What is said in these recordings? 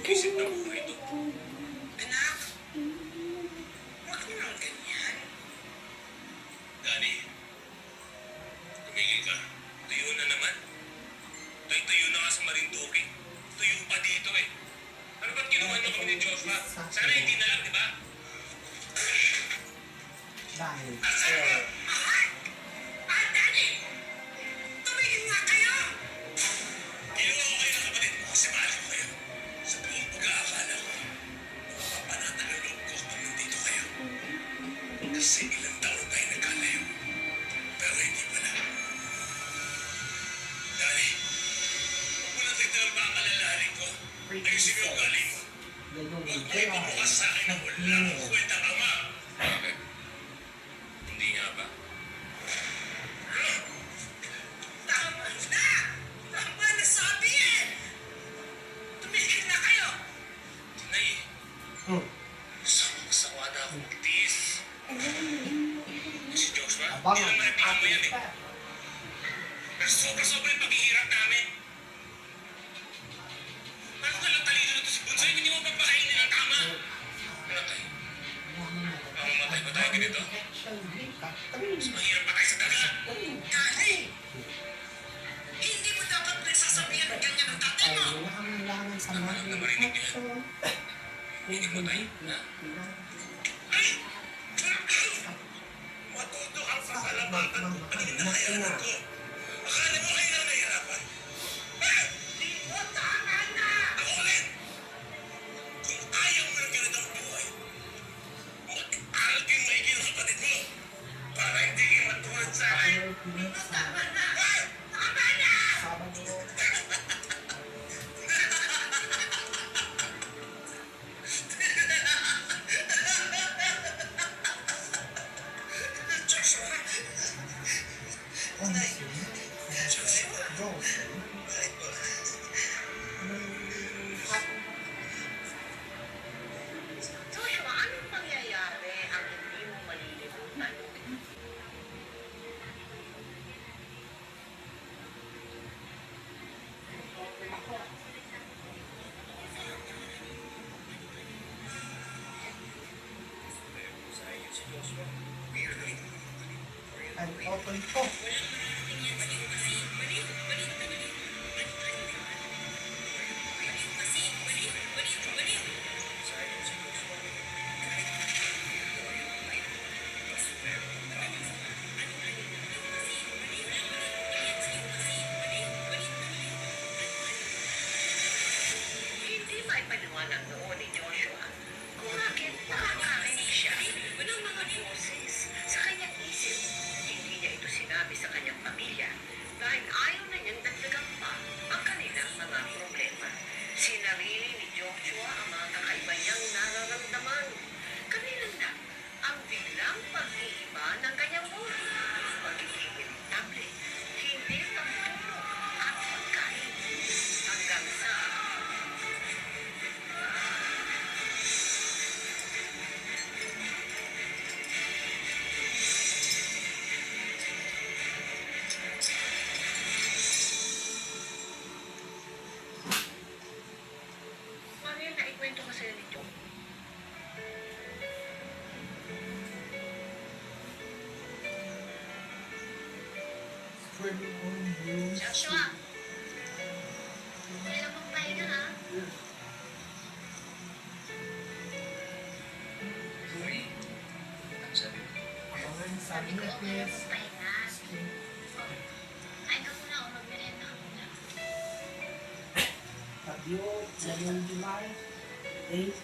mag-isip na buhay ito. Anak, huwag mo nang ganyan. Dani, tumigil ka. Tuyo na naman. Tuyo na ka sa Marinduque. Tuyo pa dito eh. Ano ba't ginawa niyo kami ni Joshua? Sana hindi na lang, di ba? Dahil, Dani! Tumigil nga kayo! Ginawa ko kayo ng kapatid mo kasi mahal ko kayo. Sa buong pag-aakala ko, mapapanatan ang loob ko kapag nandito kayo. Kasi ilang taon tayo nagkalayo. Pero hindi pala. Dani, huwag mo lang tignan pa ang alalahanin ko. Ayusin mo yung ugali mo. ganun Huwag yung mo ipabukas sa akin na wala akong kwentang ama. Bakit? Hindi nga ba? Tama na! Tama na sabi eh! Tumigil na kayo! Tinay, sawa na akong magtiis. Si Joshua, abang hindi naman napihan mo yan eh. pa. Pero sobra-sobra yung paghihirap namin. Bakit walang talino na to si Bunsoy? Hindi mo papakainin ang tama. Ano tayo? Mamamatay ba tayo ganito? Mas mahirap pa tayo sa dagat. Dali! Hindi mo dapat nagsasabihan ng ganyan ng tatay mo! Wala kang kailangan sa Tama mga lang na marinig niya. Hindi mo tayo, ha? Ay! Matuto ang pasalamatan kung anong nakayanan ko. Akala mo kayo lang nahihirapan? Di mo tama na! Ako ulit! Kung ayaw mo ng ganitong buhay, mag-aral kayong maigi ng kapatid mo para hindi kayo matulad sa akin. Di mo tama na! Tama na! Sabado, Joshua! Onsi, Joshua! Jose, Bakit ba? Joshua, anong pangyayari ang hindi mo malilimutan? ang otoy ko. Hindi maipaliwanag noon ni Joshua kung bakit nakakarinig siya ng mga boses sa kanyang isip. Hindi niya ito sinabi sa kanyang pamilya dahil ayaw na niyang dagdagan pa ang kanilang mga problema. Sinarili ni Joshua ang mga kakaiba niyang nararamdaman. Kanilang na ang biglang pag-iiba ng kanyang buhay. Pagiging irritable, hindi pagtulog at pagkain. Hanggang sa Mariel, naikwento ko sa'yo ni Joe. Spread on you. Joshua! Kailan mong pahinga, ha? Uy, ang sabi mo. Abangan sa Sabi ko, kailan Netflix. mong pahinga? Ay, ka muna ako magmerenda ka muna. Fabio, ngayong July 8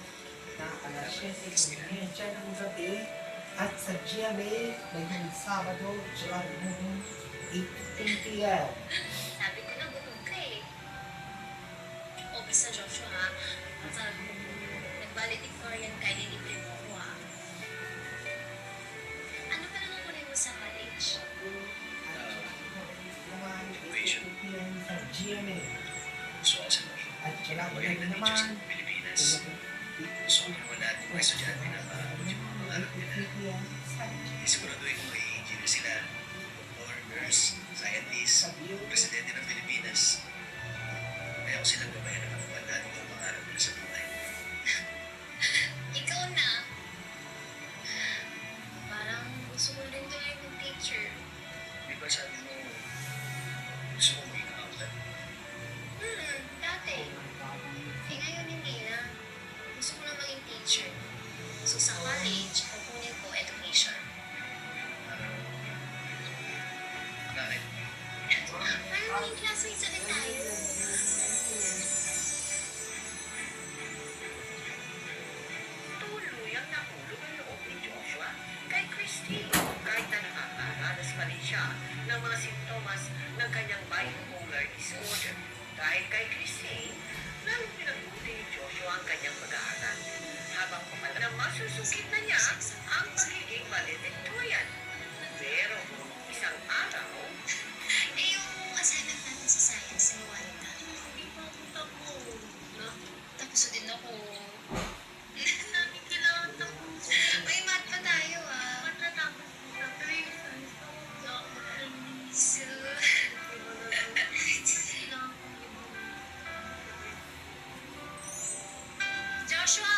na alas 7:30 ng gabi at sa GMA ngayong Sabado, July 8:15 p.m. Sabi ko na bumog ka eh. O, basta Joshua, ha? Nag-valedictorian ka, nilibre mo ko, ha? Ano pa naman kunin mo sa college? Naman, 8 p.m. sa GMA. So, ako sa mga At kailangan magaling na naman, teachers ng Pilipinas. So, naman natin mga estudyante na maabot yung mga pangarap nila. Siguraduhin ko may engineer sila, or nurse, scientist, presidente ng Pilipinas. Kaya ko silang babayan ng mga lahat ng pangarap nila sa buhay. order. Dahil kay Christine, lalong pinagbuti ni Joshua ang kanyang pag-aaral. Habang pamala na masusungkit na niya ang pagiging valedictorian. Pero isang araw, Eh, yung assignment natin sa science, gawa na. Hindi pa ako tapos. Tapos din ako. Namin kailangan tapos. May math pa tayo, ah. Matatapos ko na 3 science ako. So, Joshua!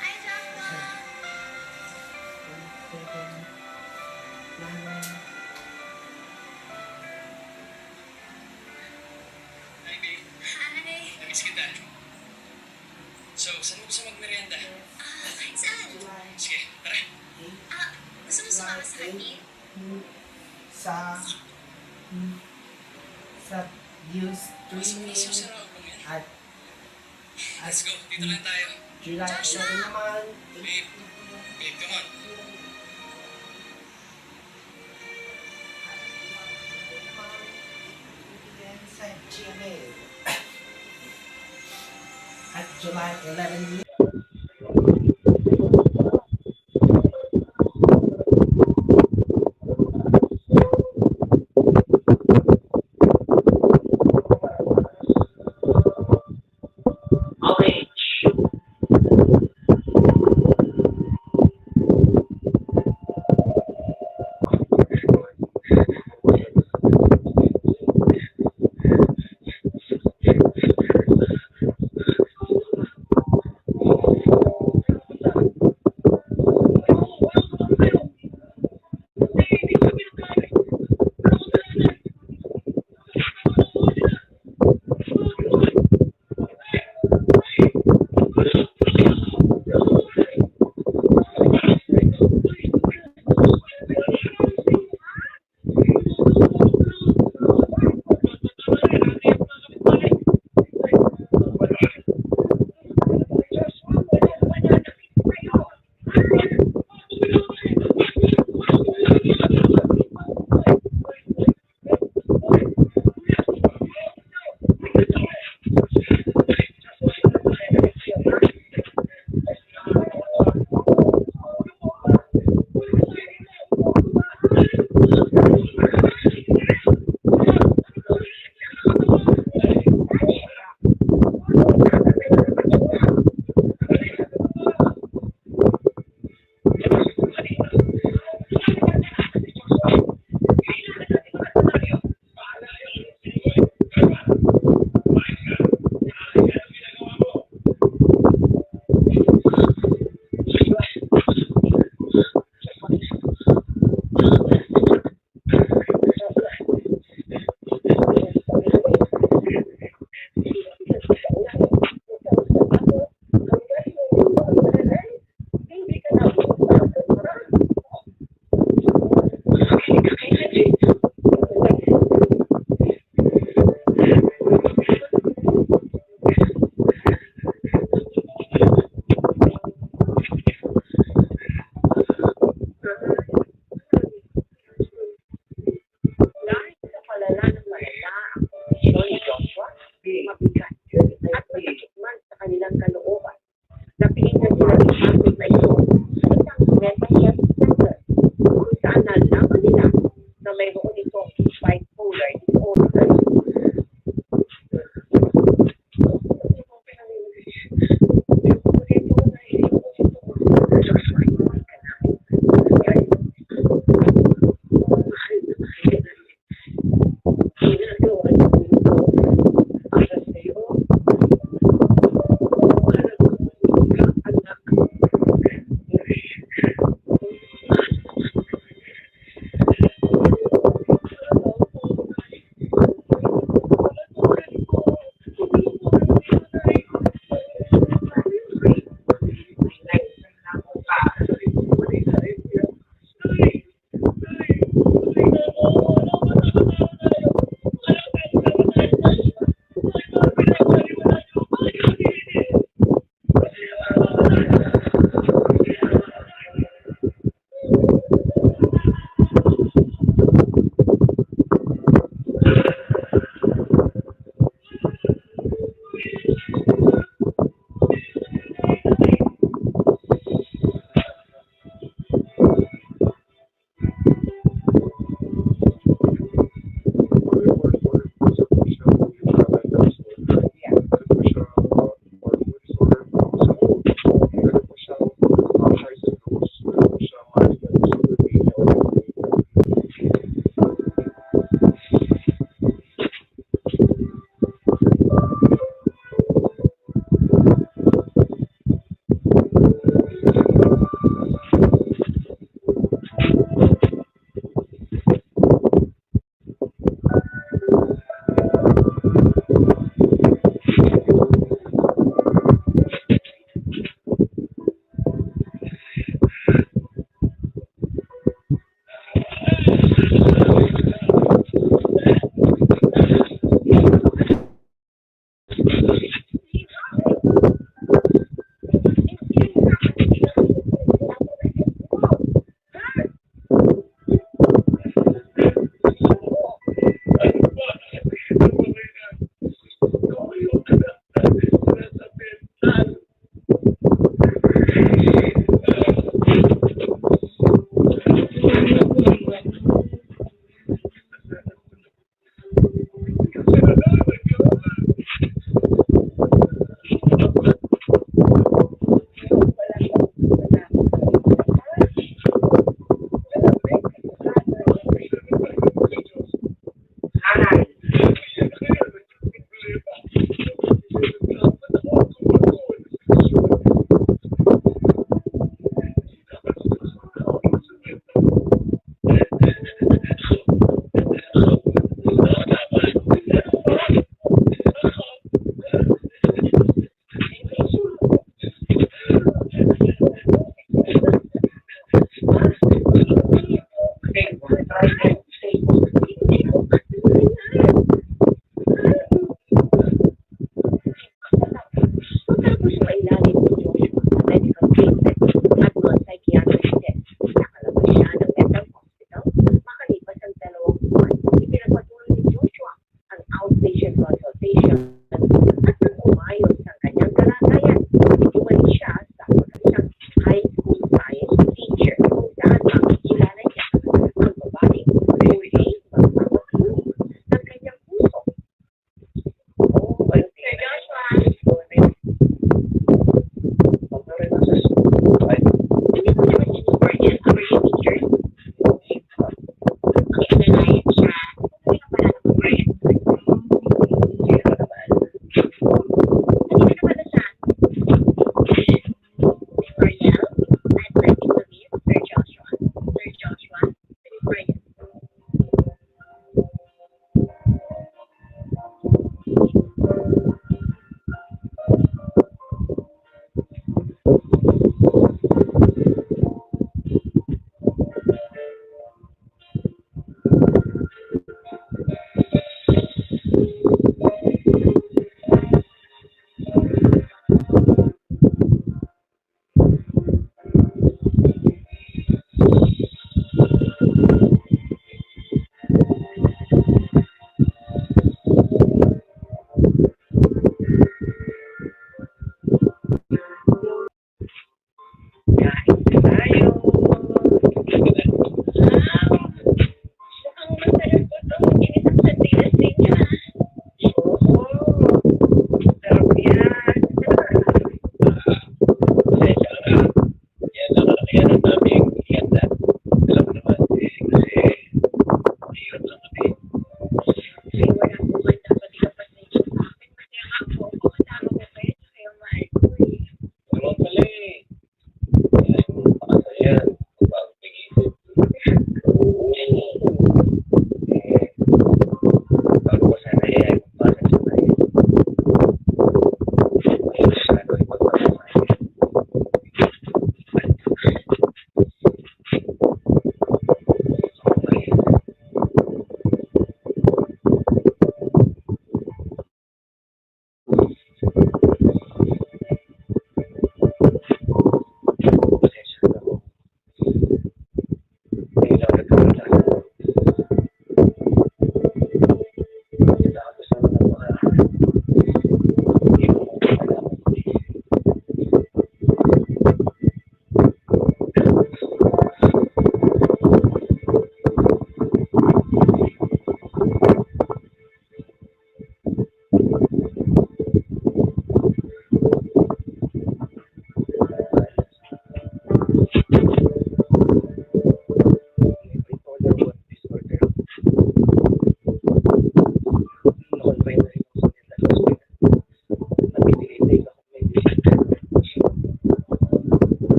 Hi, Joshua! Hi, babe. Hi! Namiss kita. So, saan mo gusto magmerienda? Kahit saan? Sige, tara. Gusto mo sumama sa kantin? sa news Mas streaming masarap mo yan. at Let's go. Dito lang tayo. July Joshua! 11 naman. Babe. Babe, come on. Sa GMA. At July 11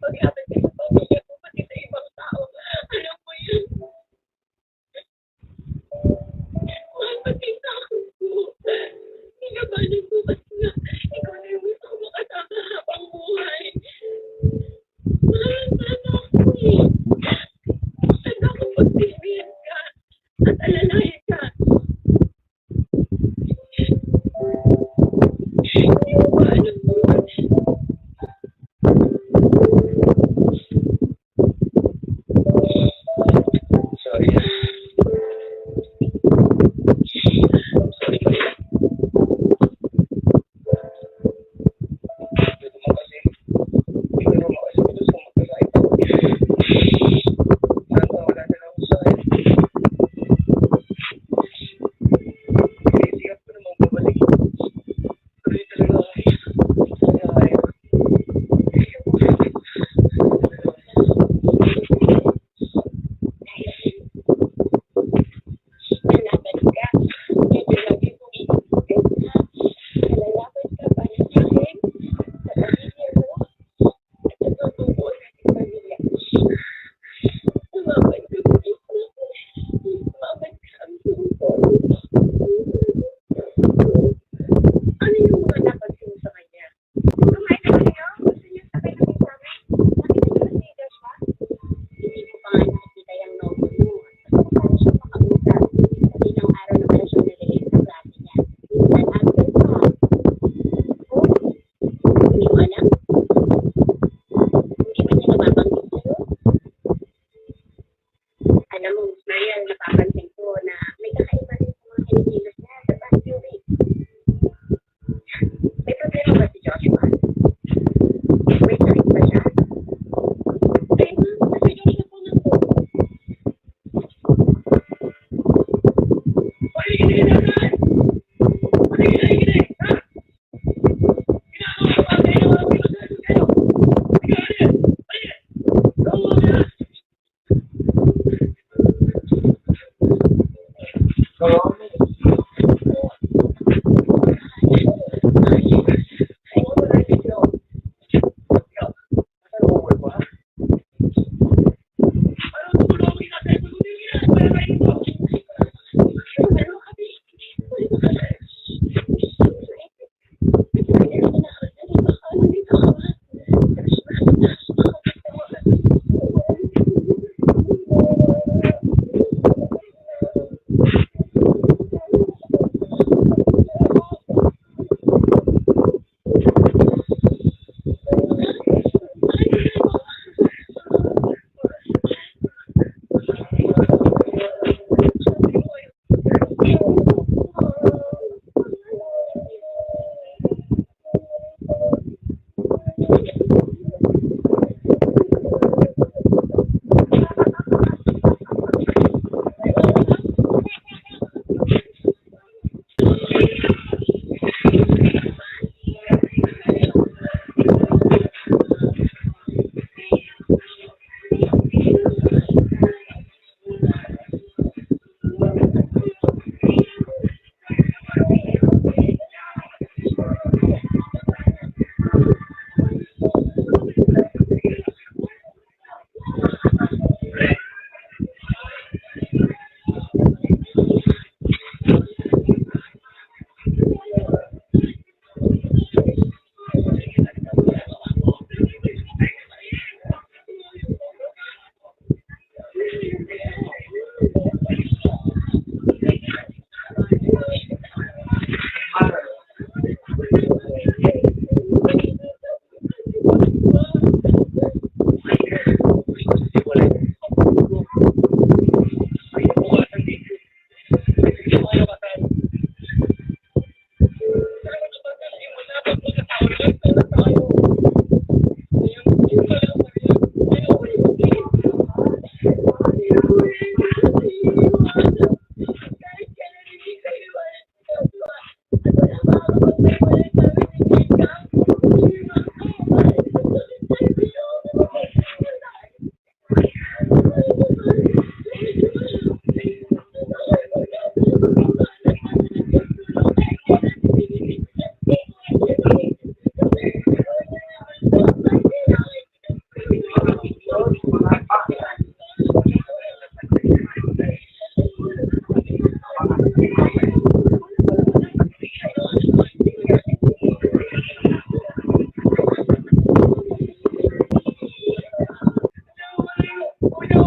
paglapit ko sa pamilya ko, pati sa ibang tao. Alam mo yun. Mahal, pati sa akin po. Hinabalan ko kasi nga, ikaw na yung gusto ko makasama habang buhay. Mahal, sana ako eh. Sana ako pagbibigyan ka at alalahin ka. Hindi mo ba alam mo? Sorry. Sorry ka nila. Ito mo kasi. Ito mo kasi gusto mo magkakait. Saan ka wala na ako sa akin? Sisikap ko namang babalik. Tuloy talaga ako. Kaya ayaw. Malapit ka. Medyo lagi kong iisipin ha. Malalapit ka para sa akin, sa pamilya mo, at sa pagbubuo natin pamilya. Lumaban ka po. Lumaban ka ang tungkol. Ano yung mga napansin mo sa kanya? Kumain na kayo? Gusto niyo sakay na kayo sa amin? Nakita niyo si Joshua? Hindi ko pa nga nakikita yung novel mo. Paano siya makausap? Kasi ilang araw na pala siya nalilate sa klase niya. Minsan absent pa. Oh, hindi mo alam? Hindi ba niya nababanggit sa'yo? Alam mo, Miss Mariel, napapansin ko na may kakaiba rin sa mga kinikilos niya sa past few weeks. May problema ba si Joshua? May sakit ba siya? Ay, ma'am, nasa Joshua po na po. Kuya!